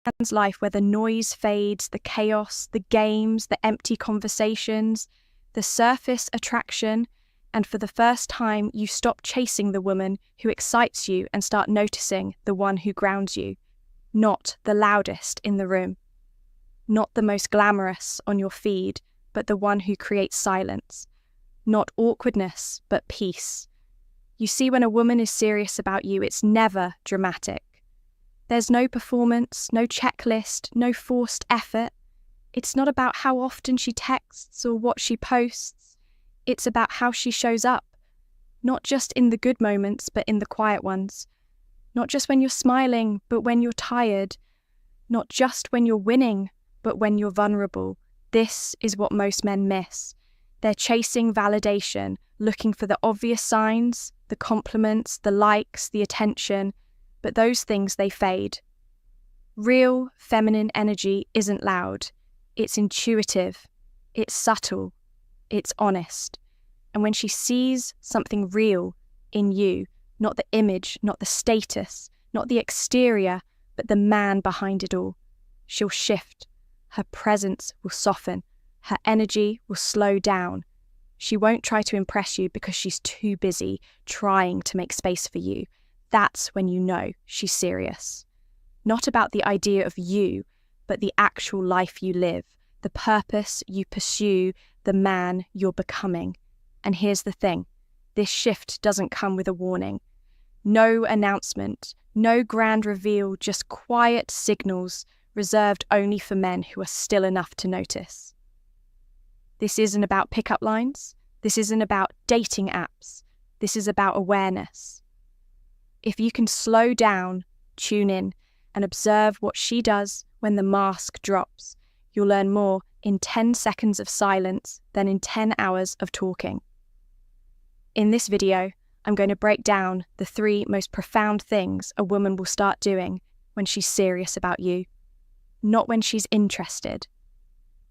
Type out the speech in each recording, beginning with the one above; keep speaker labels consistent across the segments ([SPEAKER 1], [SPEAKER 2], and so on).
[SPEAKER 1] man's life where the noise fades, the chaos, the games, the empty conversations, the surface attraction, and for the first time you stop chasing the woman who excites you and start noticing the one who grounds you, not the loudest in the room, not the most glamorous on your feed, but the one who creates silence, not awkwardness, but peace. You see, when a woman is serious about you, it's never dramatic. There's no performance, no checklist, no forced effort. It's not about how often she texts or what she posts. It's about how she shows up, not just in the good moments, but in the quiet ones. Not just when you're smiling, but when you're tired. Not just when you're winning, but when you're vulnerable. This is what most men miss. They're chasing validation, looking for the obvious signs, the compliments, the likes, the attention, but those things, they fade. Real feminine energy isn't loud. It's intuitive. It's subtle. It's honest. And when she sees something real in you, not the image, not the status, not the exterior, but the man behind it all, she'll shift. Her presence will soften. Her energy will slow down. She won't try to impress you because she's too busy trying to make space for you. That's when you know she's serious. Not about the idea of you, but the actual life you live, the purpose you pursue, the man you're becoming. And here's the thing, this shift doesn't come with a warning. No announcement, no grand reveal, just quiet signals reserved only for men who are still enough to notice. This isn't about pickup lines. This isn't about dating apps. This is about awareness. If you can slow down, tune in, and observe what she does when the mask drops, you'll learn more in 10 seconds of silence than in 10 hours of talking. In this video, I'm going to break down the 3 most profound things a woman will start doing when she's serious about you. Not when she's interested.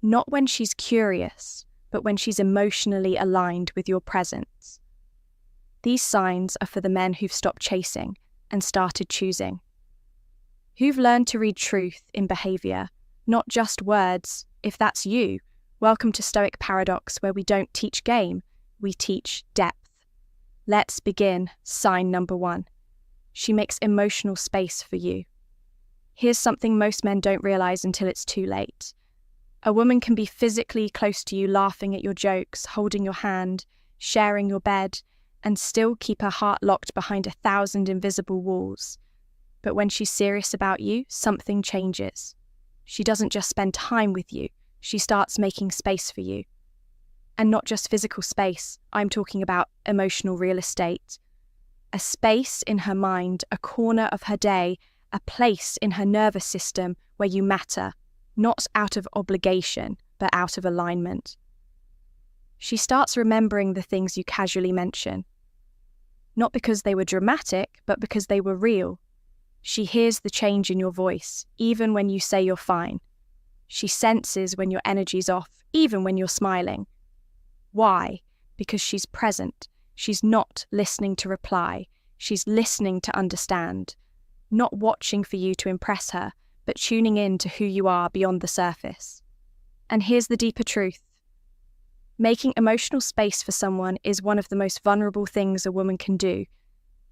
[SPEAKER 1] Not when she's curious, but when she's emotionally aligned with your presence. These signs are for the men who've stopped chasing and started choosing. Who've learned to read truth in behaviour, not just words. If that's you, welcome to Stoic Paradox, where we don't teach game, we teach depth. Let's begin. Sign number 1. She makes emotional space for you. Here's something most men don't realise until it's too late. A woman can be physically close to you, laughing at your jokes, holding your hand, sharing your bed, and still keep her heart locked behind 1,000 invisible walls. But when she's serious about you, something changes. She doesn't just spend time with you, she starts making space for you. And not just physical space, I'm talking about emotional real estate. A space in her mind, a corner of her day, a place in her nervous system where you matter, not out of obligation, but out of alignment. She starts remembering the things you casually mention. Not because they were dramatic, but because they were real. She hears the change in your voice, even when you say you're fine. She senses when your energy's off, even when you're smiling. Why? Because she's present. She's not listening to reply. She's listening to understand. Not watching for you to impress her, but tuning in to who you are beyond the surface. And here's the deeper truth. Making emotional space for someone is one of the most vulnerable things a woman can do,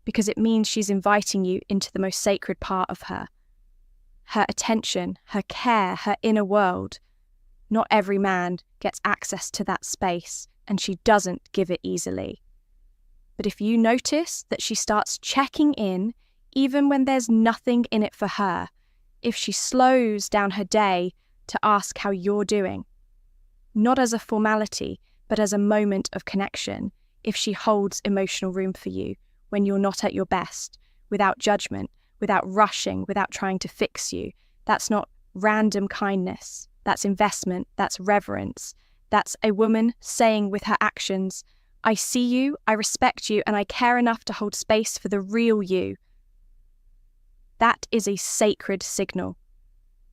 [SPEAKER 1] because it means she's inviting you into the most sacred part of her. Her attention, her care, her inner world. Not every man gets access to that space, and she doesn't give it easily. But if you notice that she starts checking in, even when there's nothing in it for her, if she slows down her day to ask how you're doing, not as a formality, but as a moment of connection, if she holds emotional room for you when you're not at your best, without judgment, without rushing, without trying to fix you, that's not random kindness. That's investment, that's reverence. That's a woman saying with her actions, I see you, I respect you, and I care enough to hold space for the real you. That is a sacred signal.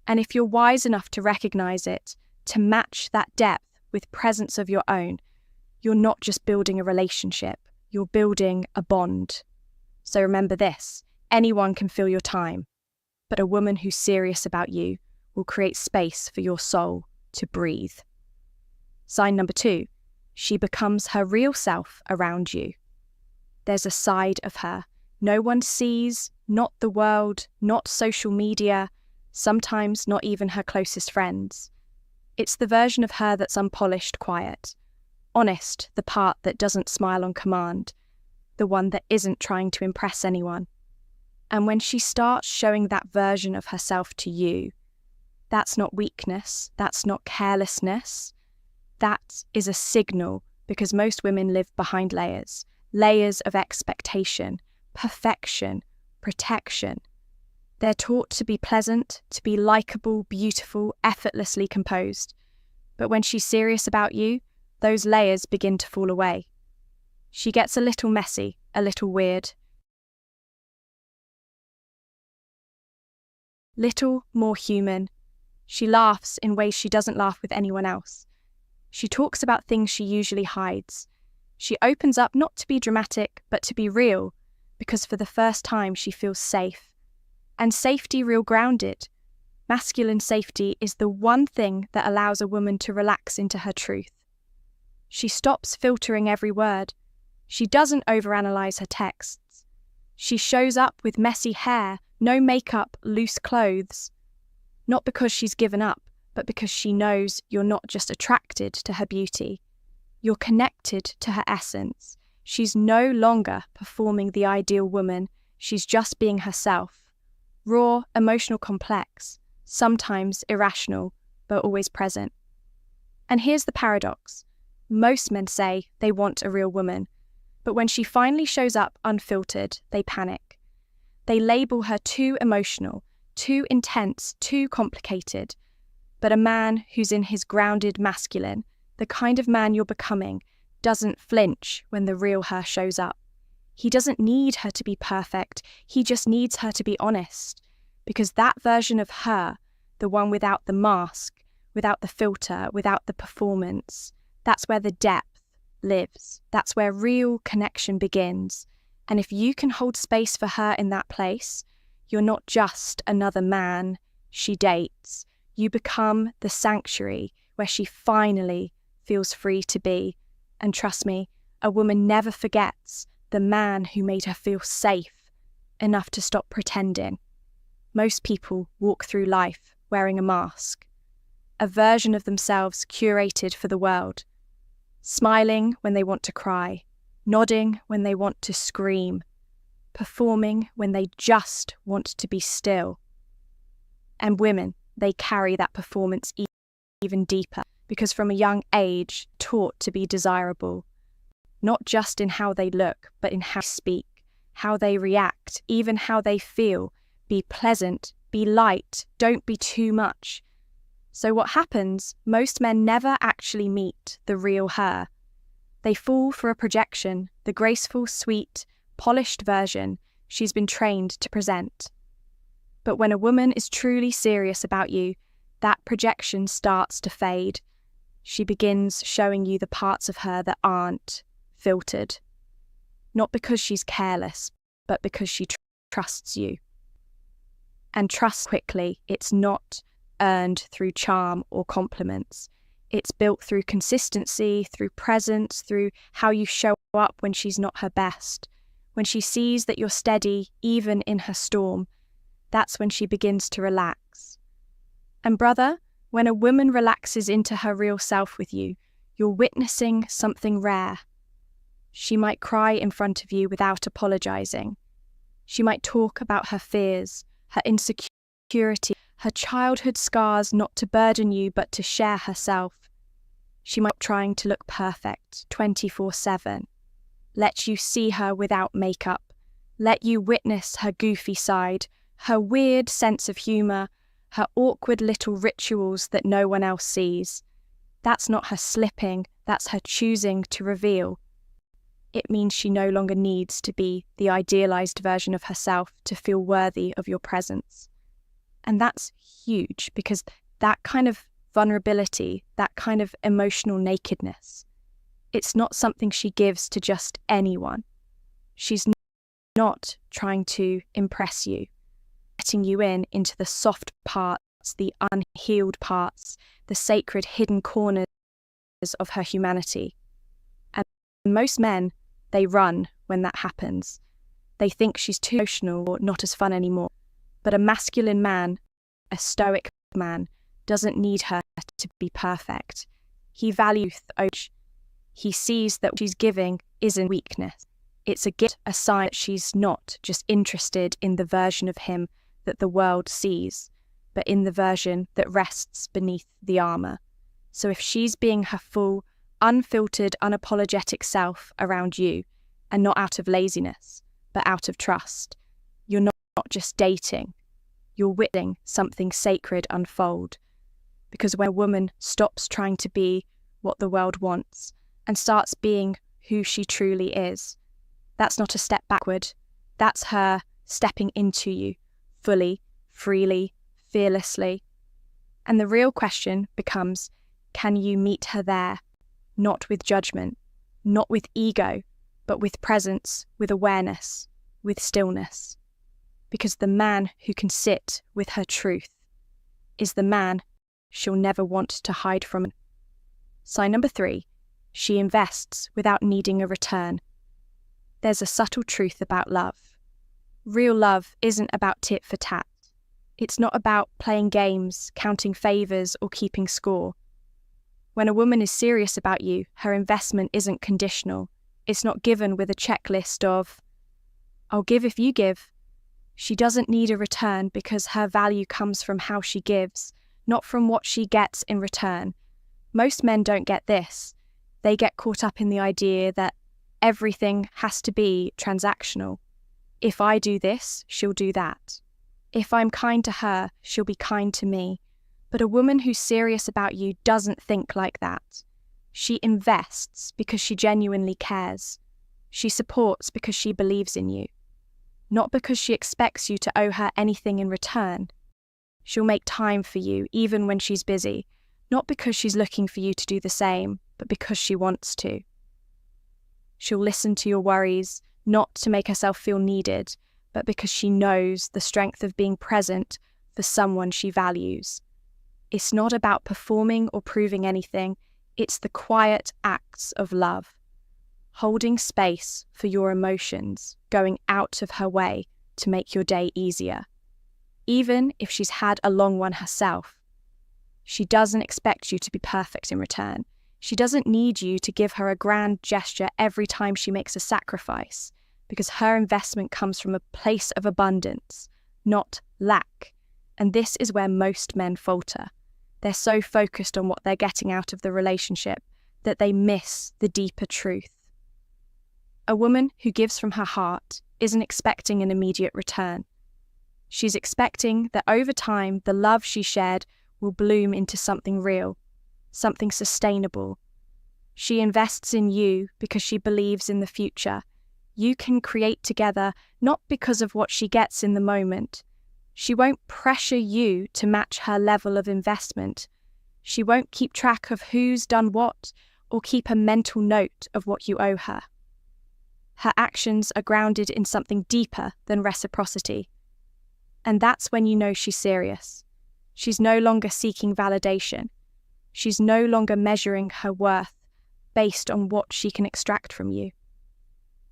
[SPEAKER 1] And if you're wise enough to recognize it, to match that depth with presence of your own, you're not just building a relationship, you're building a bond. So remember this, anyone can fill your time, but a woman who's serious about you will create space for your soul to breathe. Sign number 2, she becomes her real self around you. There's a side of her no one sees, not the world, not social media, sometimes not even her closest friends. It's the version of her that's unpolished, quiet, honest, the part that doesn't smile on command, the one that isn't trying to impress anyone. And when she starts showing that version of herself to you, that's not weakness, that's not carelessness, that is a signal, because most women live behind layers of expectation, perfection, protection. They're taught to be pleasant, to be likable, beautiful, effortlessly composed. But when she's serious about you, those layers begin to fall away. She gets a little messy, a little weird, little more human. She laughs in ways she doesn't laugh with anyone else. She talks about things she usually hides. She opens up not to be dramatic, but to be real, because for the first time she feels safe. And safety, real grounded. Masculine safety is the one thing that allows a woman to relax into her truth. She stops filtering every word. She doesn't overanalyze her texts. She shows up with messy hair, no makeup, loose clothes. Not because she's given up, but because she knows you're not just attracted to her beauty. You're connected to her essence. She's no longer performing the ideal woman. She's just being herself. Raw, emotional, complex, sometimes irrational, but always present. And here's the paradox. Most men say they want a real woman, but when she finally shows up unfiltered, they panic. They label her too emotional, too intense, too complicated. But a man who's in his grounded masculine, the kind of man you're becoming, doesn't flinch when the real her shows up. He doesn't need her to be perfect, he just needs her to be honest. Because that version of her, the one without the mask, without the filter, without the performance, that's where the depth lives. That's where real connection begins. And if you can hold space for her in that place, you're not just another man she dates. You become the sanctuary where she finally feels free to be. And trust me, a woman never forgets the man who made her feel safe enough to stop pretending. Most people walk through life wearing a mask, a version of themselves curated for the world, smiling when they want to cry, nodding when they want to scream, performing when they just want to be still. And women, they carry that performance even deeper, because from a young age, taught to be desirable, not just in how they look, but in how they speak, how they react, even how they feel. Be pleasant, be light, don't be too much. So what happens, most men never actually meet the real her. They fall for a projection, the graceful, sweet, polished version she's been trained to present. But when a woman is truly serious about you, that projection starts to fade. She begins showing you the parts of her that aren't filtered. Not because she's careless, but because she trusts you. And trust quickly, it's not earned through charm or compliments. It's built through consistency, through presence, through how you show up when she's not her best. When she sees that you're steady, even in her storm, that's when she begins to relax. And brother, when a woman relaxes into her real self with you, you're witnessing something rare. She might cry in front of you without apologizing. She might talk about her fears, her insecurity, her childhood scars, not to burden you, but to share herself. She might be trying to look perfect 24/7. Let you see her without makeup. Let you witness her goofy side, her weird sense of humor, her awkward little rituals that no one else sees. That's not her slipping, that's her choosing to reveal. It means she no longer needs to be the idealized version of herself to feel worthy of your presence. And that's huge, because that kind of vulnerability, that kind of emotional nakedness, it's not something she gives to just anyone. She's not trying to impress you. letting you into the soft parts, the unhealed parts, the sacred hidden corners of her humanity. And most men, they run when that happens. They think she's too emotional or not as fun anymore. But a masculine man, a stoic man, doesn't need her to be perfect. He values age. He sees that what she's giving isn't weakness. It's a gift, a sign that she's not just interested in the version of him that the world sees, but in the version that rests beneath the armor. So if she's being her full, unfiltered, unapologetic self around you, and not out of laziness, but out of trust, you're not just dating, you're witnessing something sacred unfold. Because when a woman stops trying to be what the world wants and starts being who she truly is, that's not a step backward. That's her stepping into you fully, freely, fearlessly. And the real question becomes, can you meet her there? Not with judgment, not with ego, but with presence, with awareness, with stillness. Because the man who can sit with her truth is the man she'll never want to hide from. Sign number 3, she invests without needing a return. There's a subtle truth about love. Real love isn't about tit for tat. It's not about playing games, counting favors, or keeping score. When a woman is serious about you, her investment isn't conditional. It's not given with a checklist of, I'll give if you give. She doesn't need a return because her value comes from how she gives, not from what she gets in return. Most men don't get this. They get caught up in the idea that everything has to be transactional. If I do this, she'll do that. If I'm kind to her, she'll be kind to me. But a woman who's serious about you doesn't think like that. She invests because she genuinely cares. She supports because she believes in you. Not because she expects you to owe her anything in return. She'll make time for you even when she's busy, not because she's looking for you to do the same, but because she wants to. She'll listen to your worries, not to make herself feel needed, but because she knows the strength of being present for someone she values. It's not about performing or proving anything, it's the quiet acts of love. Holding space for your emotions, going out of her way to make your day easier. Even if she's had a long one herself. She doesn't expect you to be perfect in return. She doesn't need you to give her a grand gesture every time she makes a sacrifice, because her investment comes from a place of abundance, not lack. And this is where most men falter. They're so focused on what they're getting out of the relationship that they miss the deeper truth. A woman who gives from her heart isn't expecting an immediate return. She's expecting that over time, the love she shared will bloom into something real, something sustainable. She invests in you because she believes in the future. You can create together, not because of what she gets in the moment. She won't pressure you to match her level of investment. She won't keep track of who's done what or keep a mental note of what you owe her. Her actions are grounded in something deeper than reciprocity. And that's when you know she's serious. She's no longer seeking validation. She's no longer measuring her worth based on what she can extract from you.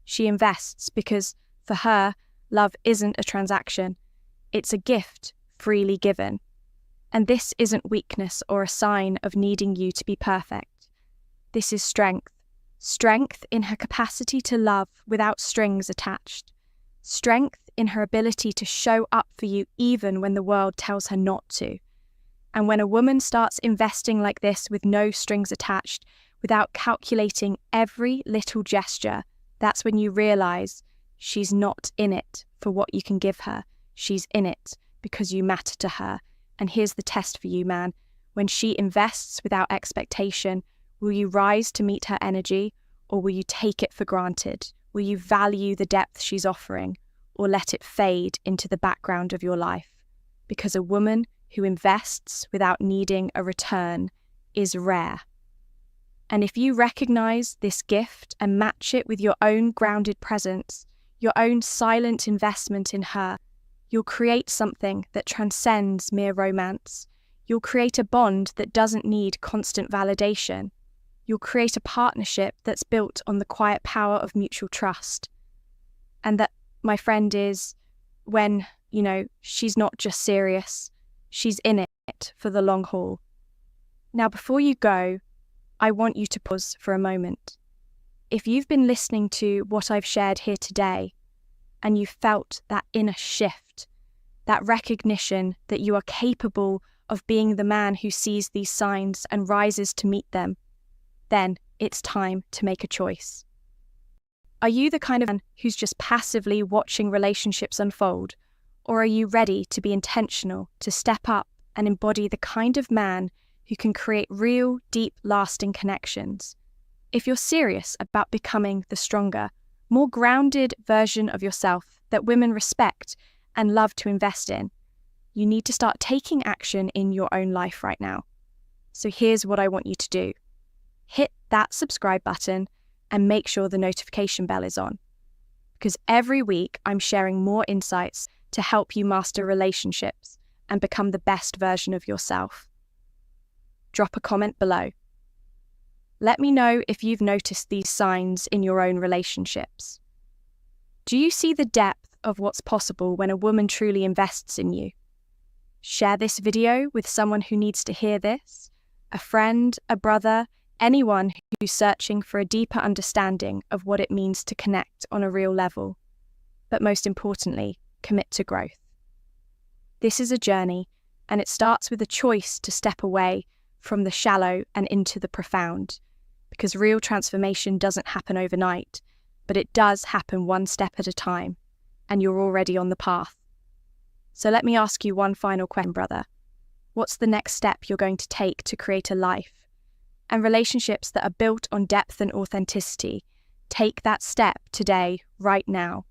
[SPEAKER 1] She invests because, for her, love isn't a transaction. It's a gift freely given. And this isn't weakness or a sign of needing you to be perfect. This is strength. Strength in her capacity to love without strings attached. Strength in her ability to show up for you even when the world tells her not to. And when a woman starts investing like this with no strings attached, without calculating every little gesture, that's when you realize she's not in it for what you can give her. She's in it because you matter to her. And here's the test for you, man. When she invests without expectation, will you rise to meet her energy, or will you take it for granted? Will you value the depth she's offering, or let it fade into the background of your life? Because a woman who invests without needing a return is rare. And if you recognize this gift and match it with your own grounded presence, your own silent investment in her, You'll create something that transcends mere romance. You'll create a bond that doesn't need constant validation. You'll create a partnership that's built on the quiet power of mutual trust. And that, my friend, is when, she's not just serious, she's in it for the long haul. Now, before you go, I want you to pause for a moment. If you've been listening to what I've shared here today, and you felt that inner shift, that recognition that you are capable of being the man who sees these signs and rises to meet them, then it's time to make a choice. Are you the kind of man who's just passively watching relationships unfold, or are you ready to be intentional, to step up and embody the kind of man who can create real, deep, lasting connections? If you're serious about becoming the stronger, more grounded version of yourself that women respect and love to invest in, you need to start taking action in your own life right now. So here's what I want you to do. Hit that subscribe button and make sure the notification bell is on. Because every week I'm sharing more insights to help you master relationships and become the best version of yourself. Drop a comment below. Let me know if you've noticed these signs in your own relationships. Do you see the depth of what's possible when a woman truly invests in you? Share this video with someone who needs to hear this, a friend, a brother, anyone who's searching for a deeper understanding of what it means to connect on a real level. But most importantly, commit to growth. This is a journey, and it starts with a choice to step away from the shallow and into the profound. Because real transformation doesn't happen overnight, but it does happen one step at a time, and you're already on the path. So let me ask you one final question, brother. What's the next step you're going to take to create a life and relationships that are built on depth and authenticity? Take that step today, right now.